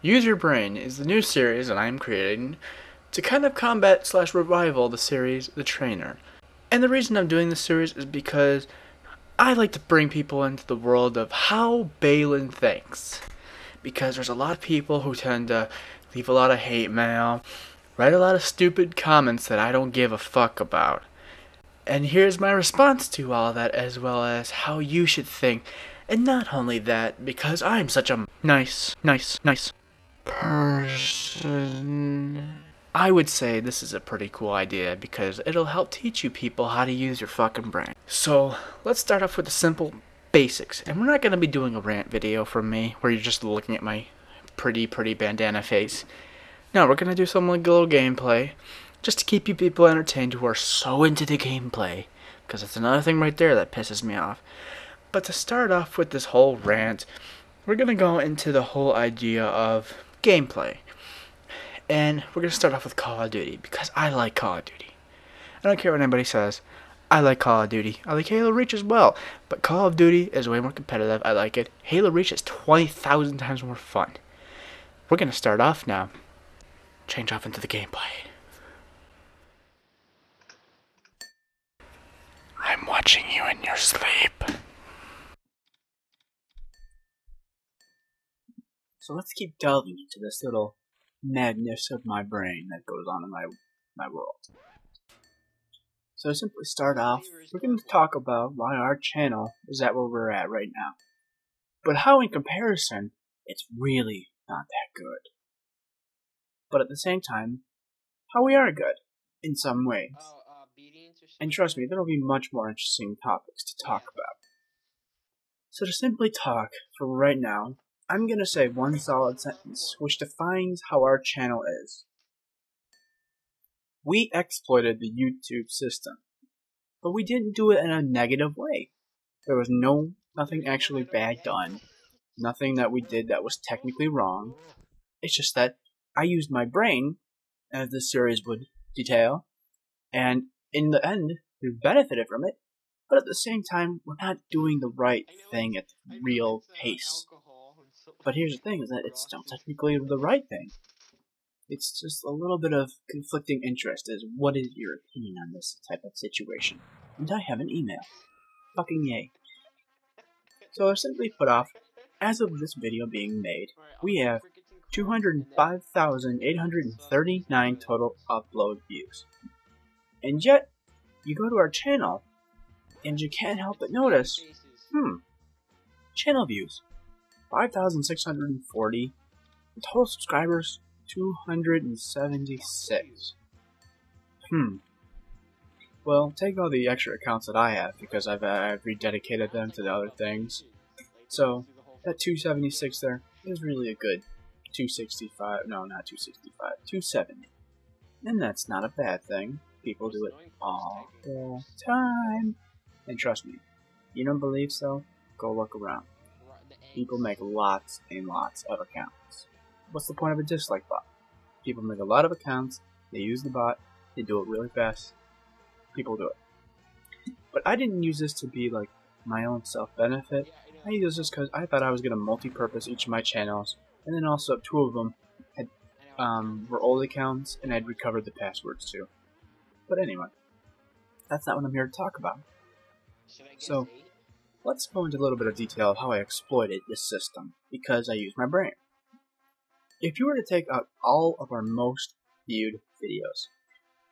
Use Your Brain is the new series that I am creating to kind of combat slash revival the series The Trainer. And the reason I'm doing this series is because I like to bring people into the world of how Balin thinks. Because there's a lot of people who tend to leave a lot of hate mail, write a lot of stupid comments that I don't give a fuck about. And here's my response to all that, as well as how you should think. And not only that, because I'm such a nice person, I would say this is a pretty cool idea because it'll help teach you people how to use your fucking brain. So let's start off with the simple basics. And we're not going to be doing a rant video from me where you're just looking at my pretty bandana face. No, we're going to do something like a little gameplay just to keep you people entertained who are so into the gameplay, because it's another thing right there that pisses me off. But to start off with this whole rant, we're going to go into the whole idea of gameplay. And we're going to start off with Call of Duty, because I like Call of Duty. I don't care what anybody says. I like Call of Duty. I like Halo Reach as well. But Call of Duty is way more competitive. I like it. Halo Reach is 20,000 times more fun. We're going to start off now. Change off into the gameplay. I'm watching you in your sleep. So let's keep delving into this little madness of my brain that goes on in my world. So to simply start off, we're going to talk about why our channel is at where we're at right now. But how in comparison, it's really not that good. But at the same time, how we are good in some ways. And trust me, there will be much more interesting topics to talk about. So to simply talk, for right now, I'm going to say one solid sentence which defines how our channel is. We exploited the YouTube system, but we didn't do it in a negative way. There was nothing actually bad done, nothing that we did that was technically wrong. It's just that I used my brain, as this series would detail, and in the end, we benefited from it, but at the same time, we're not doing the right thing at the real pace. But here's the thing, is that it's still technically the right thing. It's just a little bit of conflicting interest as what is your opinion on this type of situation. And I have an email. Fucking yay. So I simply put off, as of this video being made, we have 205,839 total upload views. And yet, you go to our channel, and you can't help but notice, channel views, 5,640, total subscribers, 276. Well, take all the extra accounts that I have, because I've rededicated them to the other things. So, that 276 there is really a good 265, no, not 265, 270. And that's not a bad thing. People do it all the time. And trust me, you don't believe so? Go look around. People make lots and lots of accounts. What's the point of a dislike bot? People make a lot of accounts, they use the bot, they do it really fast. People do it. But I didn't use this to be like my own self-benefit. I used this because I thought I was going to multi-purpose each of my channels, and then also two of them had were old accounts, and I'd recovered the passwords too. But anyway, that's not what I'm here to talk about. So, let's go into a little bit of detail of how I exploited this system, because I used my brain. If you were to take out all of our most viewed videos,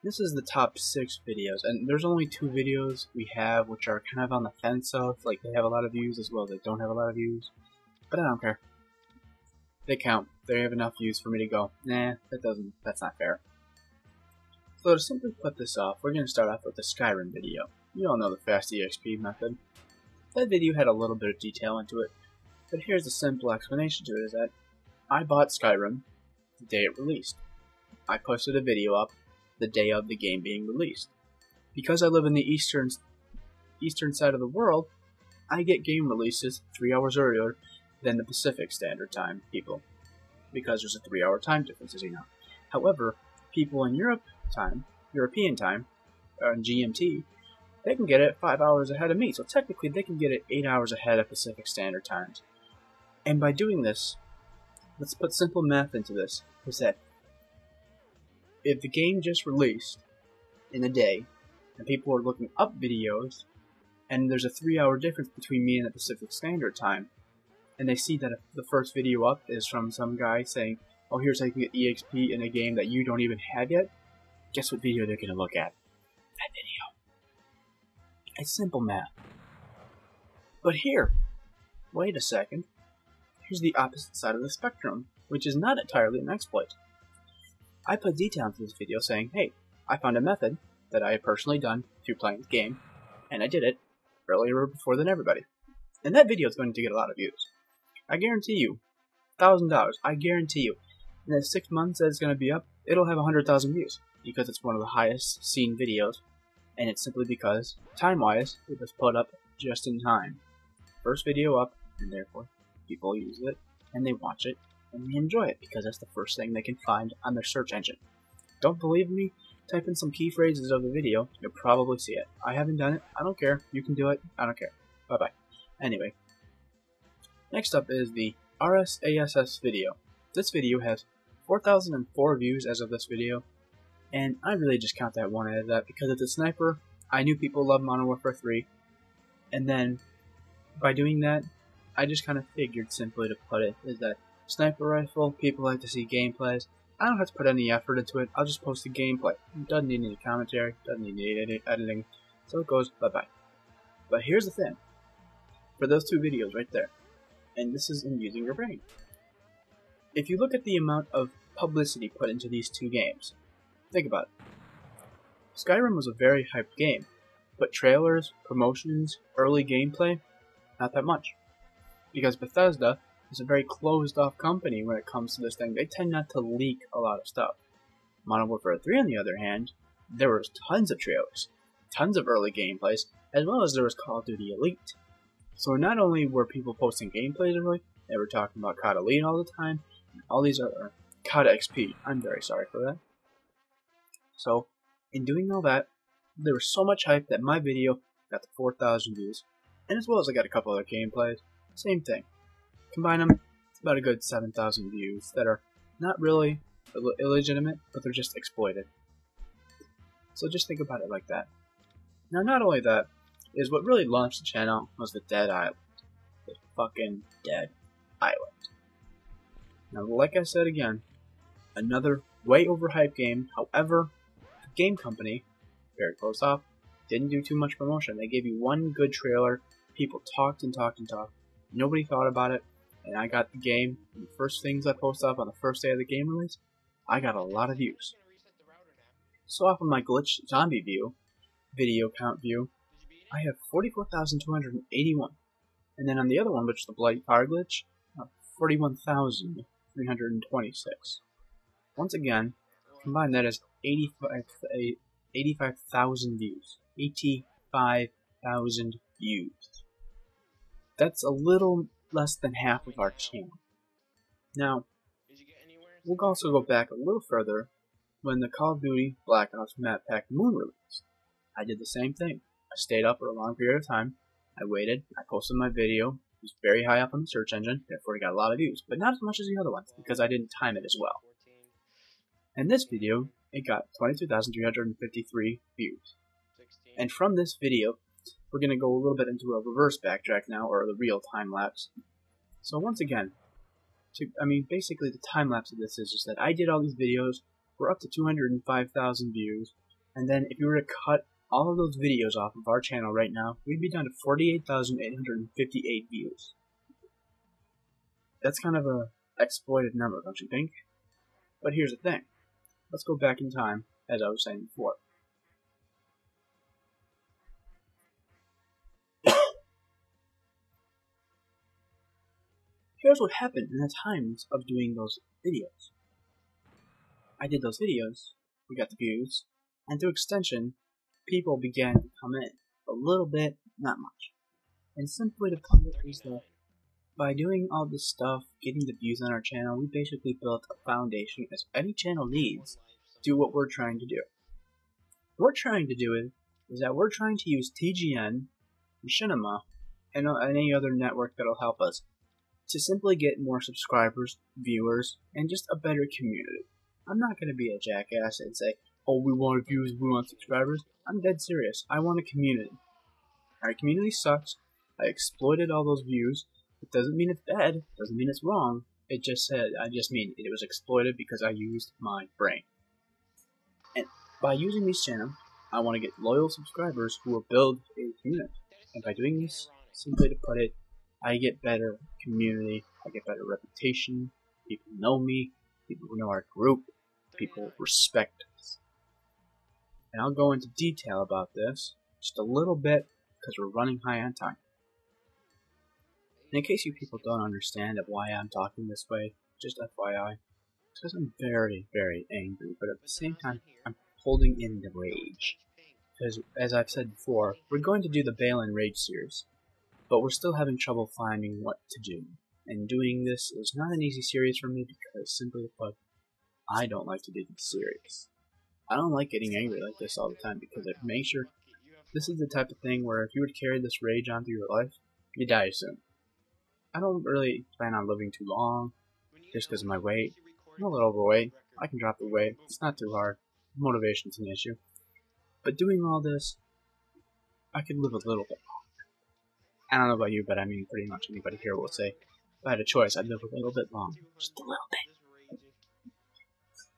this is the top 6 videos, and there's only 2 videos we have which are kind of on the fence of, like they have a lot of views as well as they don't have a lot of views, but I don't care. They count. They have enough views for me to go, nah, that's not fair. So to simply put this off, we're going to start off with the Skyrim video. You all know the fast EXP method. That video had a little bit of detail into it, but here's the simple explanation to it, is that I bought Skyrim the day it released. I posted a video up the day of the game being released. Because I live in the eastern side of the world, I get game releases 3 hours earlier than the Pacific Standard Time people, because there's a 3-hour time difference, as you know. However, people in European time, GMT, they can get it 5 hours ahead of me, so technically they can get it 8 hours ahead of Pacific Standard Times. And by doing this, let's put simple math into this. Is that if the game just released in a day, and people are looking up videos, and there's a 3-hour difference between me and the Pacific Standard Time, and they see that if the first video up is from some guy saying, oh, here's how you can get EXP in a game that you don't even have yet, guess what video they're going to look at? That video. It's simple math. But here, wait a second, here's the opposite side of the spectrum, which is not entirely an exploit. I put details in this video saying, hey, I found a method that I have personally done through playing the game, and I did it earlier before than everybody. And that video is going to get a lot of views. I guarantee you, $1,000, I guarantee you, in the 6 months that it's going to be up, it'll have 100,000 views, because it's one of the highest seen videos, and it's simply because, time-wise, it was put up just in time. First video up, and therefore, people use it, and they watch it, and they enjoy it, because that's the first thing they can find on their search engine. Don't believe me? Type in some key phrases of the video, you'll probably see it. I haven't done it, I don't care, you can do it, I don't care. Bye-bye. Anyway, next up is the RSASS video. This video has 4,004 views as of this video, and I really just count that one as that because it's a sniper. I knew people love Modern Warfare 3, and then by doing that, I just kind of figured simply to put it is that sniper rifle, people like to see gameplays. I don't have to put any effort into it, I'll just post the gameplay. It doesn't need any commentary, doesn't need any editing, so it goes bye-bye. But here's the thing, for those two videos right there, and this is in using your brain. If you look at the amount of publicity put into these two games, think about it. Skyrim was a very hyped game, but trailers, promotions, early gameplay, not that much. Because Bethesda is a very closed off company when it comes to this thing. They tend not to leak a lot of stuff. Modern Warfare 3 on the other hand, there was tons of trailers, tons of early gameplays, as well as there was Call of Duty Elite. So not only were people posting gameplays early, they were talking about COD Elite all the time, and all these other COD XP. I'm very sorry for that. So, in doing all that, there was so much hype that my video got to 4,000 views, and as well as I got a couple other gameplays, same thing. Combine them, it's about a good 7,000 views that are not really illegitimate, but they're just exploited. So just think about it like that. Now, not only that, is what really launched the channel was the Dead Island. The fucking Dead Island. Now, like I said again, another way overhyped game. However, the game company, very close off, didn't do too much promotion. They gave you one good trailer, people talked and talked and talked. Nobody thought about it, and I got the game, and the first things I posted up on the first day of the game release, I got a lot of views. So off of my glitch zombie view, video count view, I have 44,281. And then on the other one, which is the Bloody Fire glitch, 41,326. Once again, combine that as 85,000 views. 85,000 views. That's a little less than half of our channel. Now, we'll also go back a little further when the Call of Duty Black Ops Map Pack Moon released. I did the same thing. I stayed up for a long period of time. I waited. I posted my video. It was very high up on the search engine, therefore it got a lot of views, but not as much as the other ones because I didn't time it as well. In this video, it got 22,353 views. And from this video, we're going to go a little bit into a reverse backtrack now, or the real time lapse. So once again, basically the time lapse of this is just that I did all these videos. We're up to 205,000 views, and then if you were to cut all of those videos off of our channel right now, we'd be down to 48,858 views. That's kind of a exploited number, don't you think? But here's the thing. Let's go back in time, as I was saying before. Here's what happened in the times of doing those videos. I did those videos, we got the views, and through extension, people began to come in. A little bit, not much. And simply to put it is that by doing all this stuff, getting the views on our channel, we basically built a foundation as any channel needs to do what we're trying to do. What we're trying to do is that we're trying to use TGN, Machinima, and any other network that'll help us to simply get more subscribers, viewers, and just a better community. I'm not going to be a jackass and say, oh, we want views, we want subscribers. I'm dead serious. I want a community. Our community sucks. I exploited all those views. It doesn't mean it's bad. It doesn't mean it's wrong. I just mean it was exploited because I used my brain. And by using these channels, I want to get loyal subscribers who will build a community. And by doing this, simply to put it, I get better community, I get better reputation, people know me, people know our group, people respect us. And I'll go into detail about this just a little bit because we're running high on time. And in case you people don't understand of why I'm talking this way, just FYI, it's because I'm very, very angry, but at the same time, I'm holding in the rage. Because, as I've said before, we're going to do the Balin Rage series, but we're still having trouble finding what to do. And doing this is not an easy series for me because, simply put, I don't like to do these series. I don't like getting angry like this all the time because it makes sure this is the type of thing where if you would carry this rage on through your life, you die soon. I don't really plan on living too long just because of my weight. I'm a little overweight. I can drop the weight. It's not too hard. Motivation's an issue. But doing all this, I could live a little bit longer. I don't know about you, but I mean pretty much anybody here will say, if I had a choice, I'd live a little bit longer. Just a little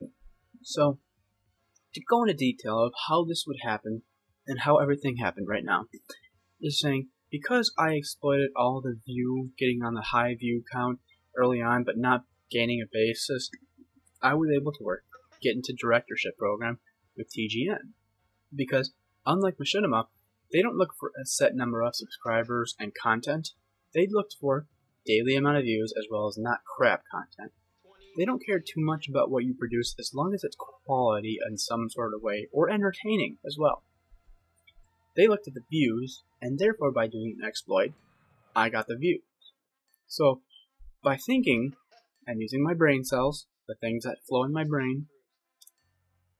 bit. So, to go into detail of how this would happen, and how everything happened right now, is saying, because I exploited all the getting on the high view count early on, but not gaining a basis, I was able to get into directorship program with TGN. Because, unlike Machinima, they don't look for a set number of subscribers and content. They looked for daily amount of views as well as not crap content. They don't care too much about what you produce as long as it's quality in some sort of way, or entertaining as well. They looked at the views, and therefore by doing an exploit, I got the views. So, by thinking and using my brain cells, the things that flow in my brain,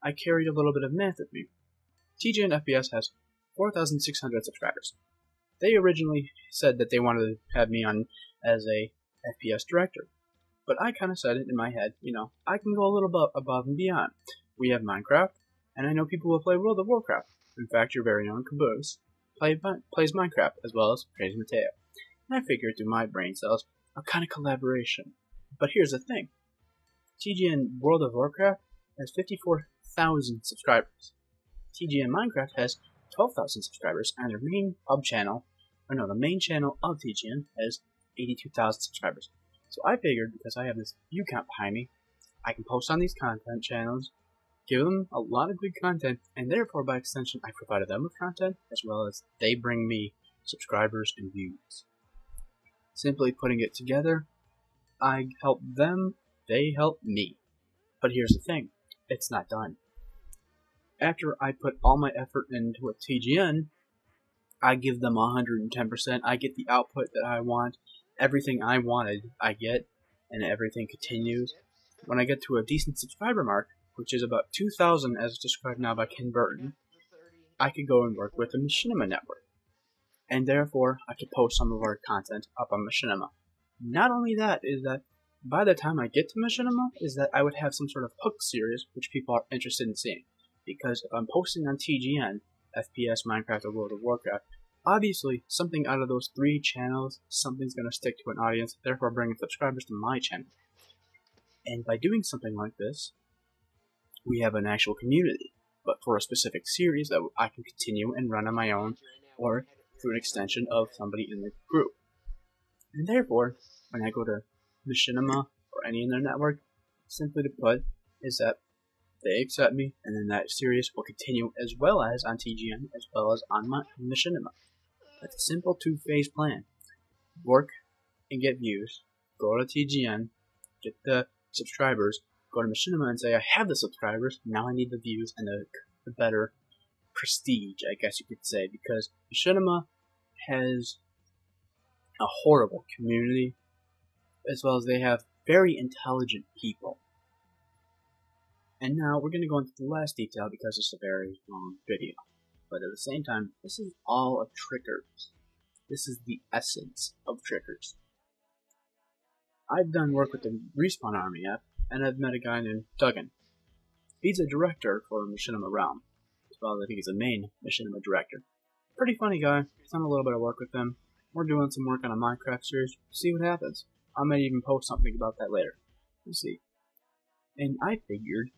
I carried a little bit of math with me. TGN FPS has 4,600 subscribers. They originally said that they wanted to have me on as a FPS director. But I kind of said it in my head, I can go a little bit above and beyond. We have Minecraft, and I know people will play World of Warcraft. In fact, your very own Caboose plays Minecraft as well as Crazy Mateo. And I figured through my brain cells, a kind of collaboration. But here's the thing. TGN World of Warcraft has 54,000 subscribers. TGN Minecraft has 12,000 subscribers, and their main the main channel of TGN has 82,000 subscribers. So I figured, because I have this view count behind me, I can post on these content channels, give them a lot of good content, and therefore, by extension, I provided them with content, as well as they bring me subscribers and views. Simply putting it together, I help them, they help me. But here's the thing, it's not done. After I put all my effort into a TGN, I give them 110%, I get the output that I want, everything I wanted, I get, and everything continues. When I get to a decent subscriber mark, which is about 2,000 as described now by Ken Burton, I could go and work with the Machinima network. And therefore, I could post some of our content up on Machinima. Not only that, is that by the time I get to Machinima, is that I would have some sort of hook series which people are interested in seeing. Because if I'm posting on TGN, FPS, Minecraft, or World of Warcraft, obviously, something out of those 3 channels, something's going to stick to an audience, therefore bringing subscribers to my channel. And by doing something like this, we have an actual community, but for a specific series that I can continue and run on my own, or through an extension of somebody in the group. And therefore, when I go to Machinima or any in their network, simply to put, is that they accept me, and then that series will continue as well as on TGN, as well as on Machinima. That's a simple 2-phase plan. Work and get views, go to TGN, get the subscribers, go to Machinima and say, I have the subscribers, now I need the views and the better prestige, I guess you could say, because Machinima has a horrible community, as well as they have very intelligent people. And now we're going to go into the last detail because it's a very long video. But at the same time, this is all of Trickers. This is the essence of Trickers. I've done work with the Respawn Army app, and I've met a guy named Duggan. He's a director for Machinima Realm. Well, I think he's the main Machinima director. Pretty funny guy. Done a little bit of work with him. We're doing some work on a Minecraft series. See what happens. I might even post something about that later. We'll see. And I figured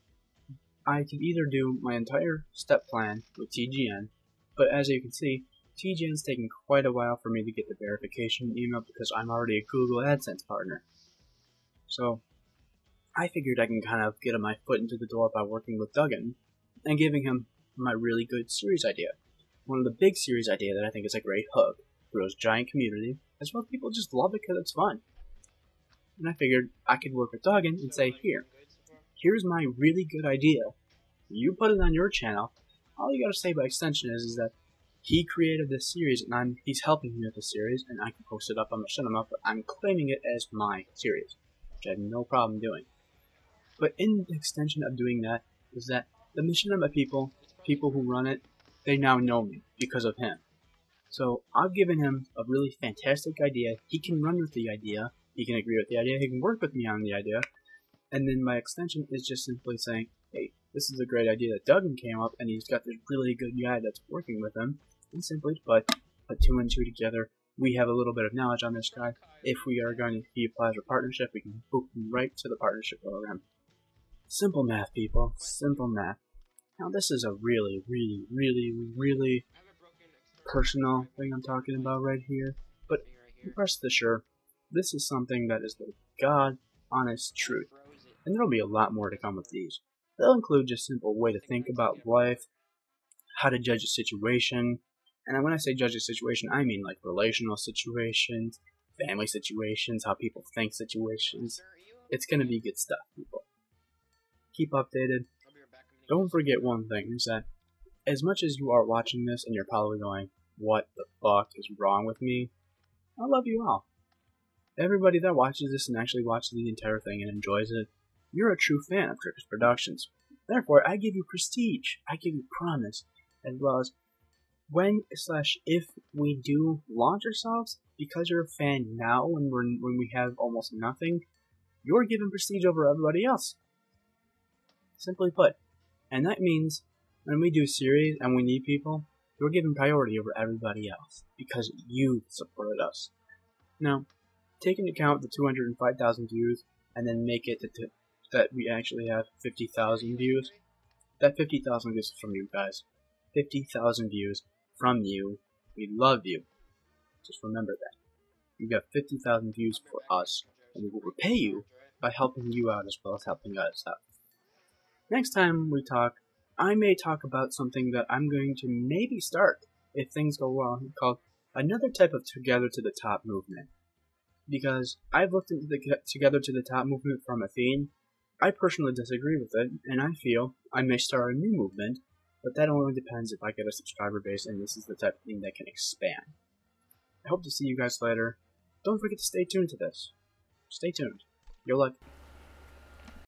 I could either do my entire step plan with TGN, but as you can see, TGN's taking quite a while for me to get the verification email because I'm already a Google AdSense partner. So I figured I can kind of get my foot into the door by working with Duggan and giving him my really good series idea. One of the big series idea that I think is a great hook, grows giant community, as well as people just love it because it's fun. And I figured I could work with Duggan and say, here's my really good idea. You put it on your channel. All you gotta say by extension is that he created this series and he's helping me with the series, and I can post it up on Machinima, but I'm claiming it as my series, which I have no problem doing. But in the extension of doing that is that the Machinima people who run it, they now know me because of him. So I've given him a really fantastic idea. He can run with the idea. He can agree with the idea. He can work with me on the idea. And then my extension is just simply saying, hey, this is a great idea that Duggan came up, and he's got this really good guy that's working with him. And simply put two and two together. We have a little bit of knowledge on this guy. If we are going to he applies for partnership, we can book him right to the partnership program. Simple math, people. Simple math. Now this is a really, really, really, really personal thing I'm talking about right here. But rest assured, this is something that is the God honest truth. And there'll be a lot more to come with these. They'll include just simple way to think about life, how to judge a situation, and when I say judge a situation, I mean like relational situations, family situations, how people think situations. It's gonna be good stuff, people. Keep updated. Don't forget one thing, is that as much as you are watching this and you're probably going, what the fuck is wrong with me? I love you all. Everybody that watches this and actually watches the entire thing and enjoys it, you're a true fan of Trickers Productions. Therefore, I give you prestige, I give you promise, as well as when/if we do launch ourselves, because you're a fan now when we have almost nothing, you're given prestige over everybody else. Simply put. And that means when we do series and we need people, you're given priority over everybody else because you supported us. Now, take into account the 205,000 views and then make it that we actually have 50,000 views. That 50,000 views is from you guys. 50,000 views from you. We love you. Just remember that. You got 50,000 views for us, and we will repay you by helping you out as well as helping us out. Next time we talk, I may talk about something that I'm going to maybe start, if things go well, called another type of Together to the Top movement. Because I've looked into the Together to the Top movement from Athene. I personally disagree with it, and I feel I may start a new movement, but that only depends if I get a subscriber base, and this is the type of thing that can expand. I hope to see you guys later. Don't forget to stay tuned to this. Stay tuned. Your luck.